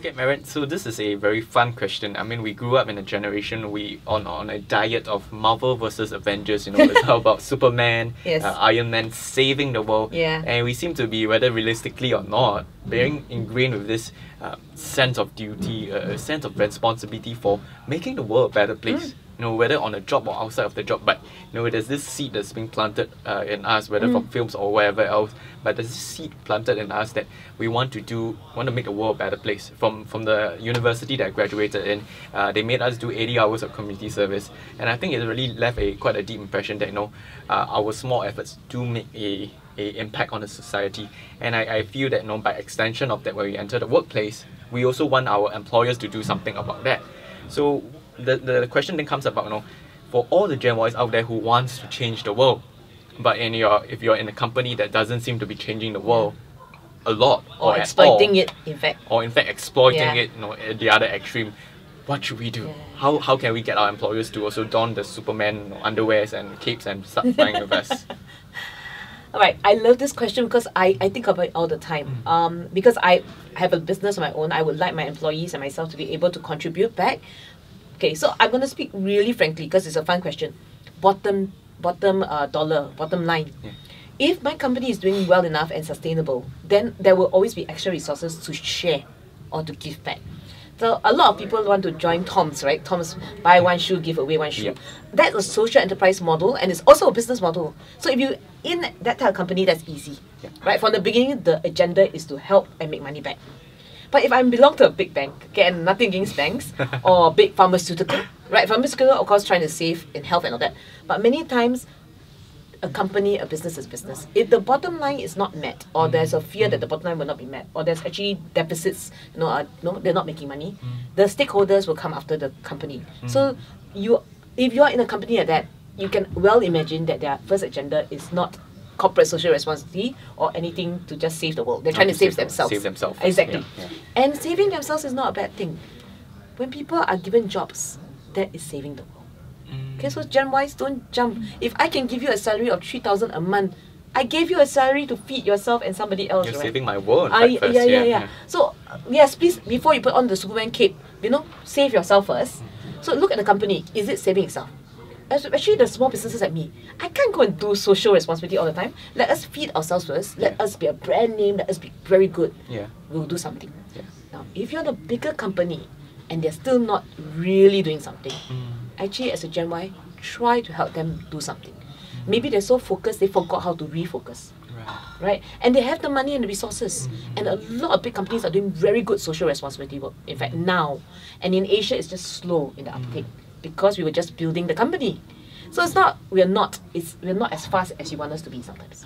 Okay, Marion, so this is a very fun question. I mean, we grew up in a generation on a diet of Marvel versus Avengers. It's all about Superman, Yes. Iron Man saving the world. Yeah. And we seem to be, whether realistically or not, being ingrained with this sense of duty, a sense of responsibility for making the world a better place. Whether on a job or outside of the job, but there's this seed that's being planted in us, whether from films or wherever else. But there's this seed planted in us that we want to make the world a better place. From the university that I graduated in, they made us do 80 hours of community service, and I think it really left quite a deep impression that our small efforts do make a impact on the society. And I feel that by extension of that, when we enter the workplace, we also want our employers to do something about that. So the question then comes about, for all the Gen Ys out there who wants to change the world, but if you're in a company that doesn't seem to be changing the world a lot, or exploiting it, in fact, exploiting it, at the other extreme, what should we do? Yeah. How can we get our employers to also don the Superman underwears and capes and start flying with us? Alright, I love this question because I think about it all the time. Because I have a business of my own, I would like my employees and myself to be able to contribute back. Okay, so I'm going to speak really frankly because it's a fun question. Bottom dollar, bottom line. Yeah. If my company is doing well enough and sustainable, then there will always be extra resources to share or to give back. So a lot of people want to join Tom's, right? Tom's buy one shoe, give away one shoe. Yep. That's a social enterprise model, and it's also a business model. So if you in that type of company, that's easy, right? From the beginning, the agenda is to help and make money back. But if I belong to a big bank, okay, and nothing against banks, or big pharmaceutical, right? Pharmaceutical, of course, trying to save in health and all that. But many times, a company, a business is business. If the bottom line is not met, or there's a fear that the bottom line will not be met, or there's actually deficits, they're not making money, the stakeholders will come after the company. So if you're in a company like that, you can well imagine that their first agenda is not corporate social responsibility or anything to just save the world. They're trying to save themselves. Save themselves. Exactly. Yeah. And saving themselves is not a bad thing. When people are given jobs, that is saving the world. Okay, so Gen Ys, don't jump. If I can give you a salary of 3,000 a month, I gave you a salary to feed yourself and somebody else. You're right? saving my world. First. Yeah. So yes, please, before you put on the Superman cape, save yourself first. So look at the company. Is it saving itself? Especially the small businesses like me, I can't go and do social responsibility all the time. Let us feed ourselves first. Let us be a brand name. Let us be very good. Yeah. We'll do something. Yeah. Now, if you're the bigger company and they're still not really doing something, actually as a Gen Y, try to help them do something. Maybe they're so focused they forgot how to refocus. Right? And they have the money and the resources. And a lot of big companies are doing very good social responsibility work. In fact, now. And in Asia, it's just slow in the uptake. Because we were just building the company. So we're not as fast as you want us to be sometimes.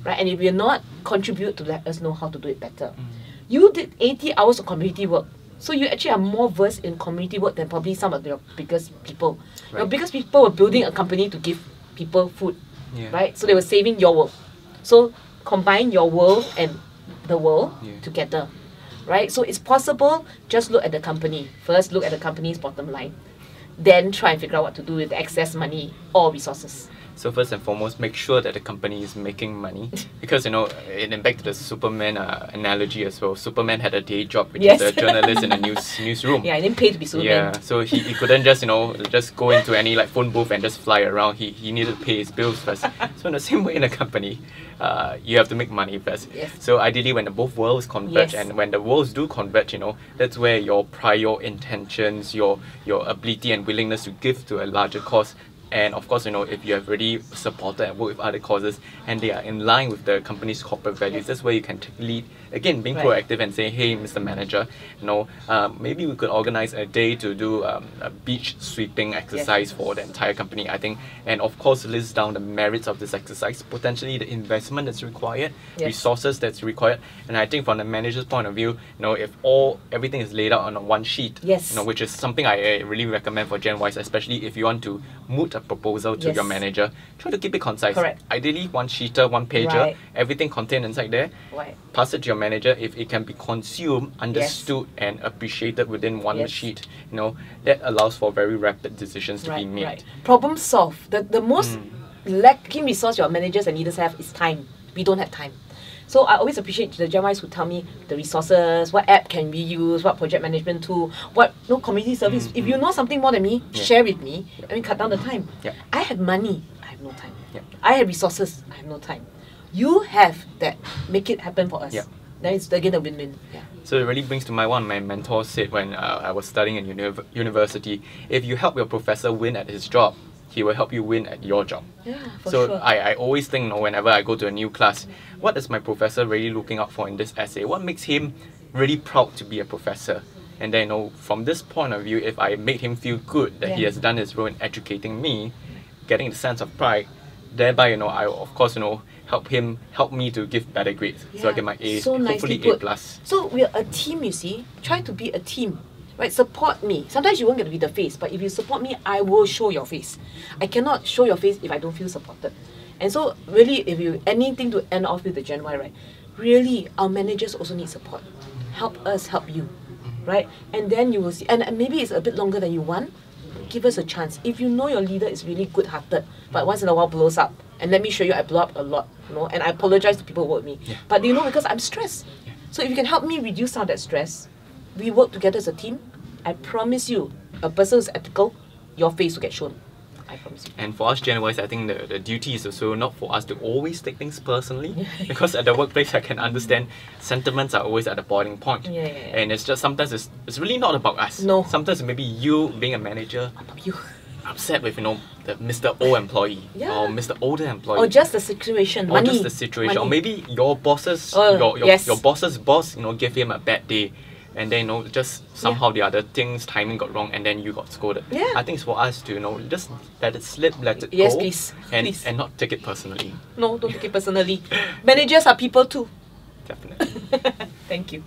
Right? And if we're not, contribute to let us know how to do it better. You did 80 hours of community work. So you actually are more versed in community work than probably some of your biggest people. Right. Your biggest people were building a company to give people food. Right? So they were saving your world. So combine your world and the world together. Right? So it's possible, just look at the company. First look at the company's bottom line. Then try and figure out what to do with the excess money or resources. So first and foremost, make sure that the company is making money. Because, and back to the Superman analogy as well. Superman had a day job, which is a journalist in a newsroom. Yeah, he didn't pay to be Superman. Yeah, so he couldn't just, just go into any phone booth and just fly around. He needed to pay his bills first. So in the same way in a company, you have to make money first. Yes. So ideally when the both worlds converge, and when the worlds do converge, that's where your prior intentions, your ability and willingness to give to a larger cause. And of course, if you have already supported and worked with other causes and they are in line with the company's corporate values, that's where you can take lead. Again, being proactive and say, hey, Mr. Manager, maybe we could organize a day to do a beach sweeping exercise for the entire company, I think. And of course, list down the merits of this exercise, potentially the investment that's required, resources that's required. And I think from the manager's point of view, if everything is laid out on one sheet, which is something I really recommend for Gen Ys, especially if you want to moot a proposal to your manager, try to keep it concise. Correct. Ideally, one sheeter, one pager, everything contained inside there. Right. Pass it to your manager. If it can be consumed, understood, and appreciated within one sheet, that allows for very rapid decisions to be made. Right. Problem solved. The most lacking resource your managers and leaders have is time. We don't have time. So I always appreciate the Gen Ys who tell me the resources, what app can we use, what project management tool, what community service. If you know something more than me, share with me. I mean, cut down the time. Yeah. I have money, I have no time. Yeah. I have resources, I have no time. You have that. Make it happen for us. Yeah. Then it's again a win-win. Yeah. So it really brings to mind one of my mentors said when I was studying in university, if you help your professor win at his job, he will help you win at your job. Yeah, for So sure. I always think, whenever I go to a new class, what is my professor really looking out for in this essay? What makes him really proud to be a professor? And then, from this point of view, if I made him feel good that he has done his role in educating me, getting the sense of pride, thereby, I of course, help me to give better grades, so I get my A, so nicely hopefully A put. plus. So we're a team, you see. Try to be a team. Right, support me. Sometimes you won't get to be the face, but if you support me, I will show your face. I cannot show your face if I don't feel supported. And so, really, if you anything to end off with the Gen Y, right? Really, our managers also need support. Help us help you, right? And then you will see. And maybe it's a bit longer than you want. Give us a chance. If you know your leader is really good-hearted, but once in a while blows up, and let me show you, I blow up a lot, and I apologize to people who work with me. Yeah. But because I'm stressed. Yeah. So if you can help me reduce some of that stress, we work together as a team. I promise you, a person who's ethical, your face will get shown. I promise you. And for us Gen Ys, I think the duty is also not for us to always take things personally, because at the workplace I can understand sentiments are always at the boiling point. Yeah. And it's just sometimes it's really not about us. No. Sometimes maybe you being a manager You. upset with the Mr. O employee Yeah. or Mr. Older employee. Or just the situation, or money. just the situation, or Money. maybe your boss's Yes. your boss's boss give him a bad day, and then just somehow the other things timing got wrong, and then you got scolded. Yeah. I think it's for us to just let it slip, let it Yes, go, please. and Please. and not take it personally. No, don't take it personally. Managers are people too. Definitely. Thank you.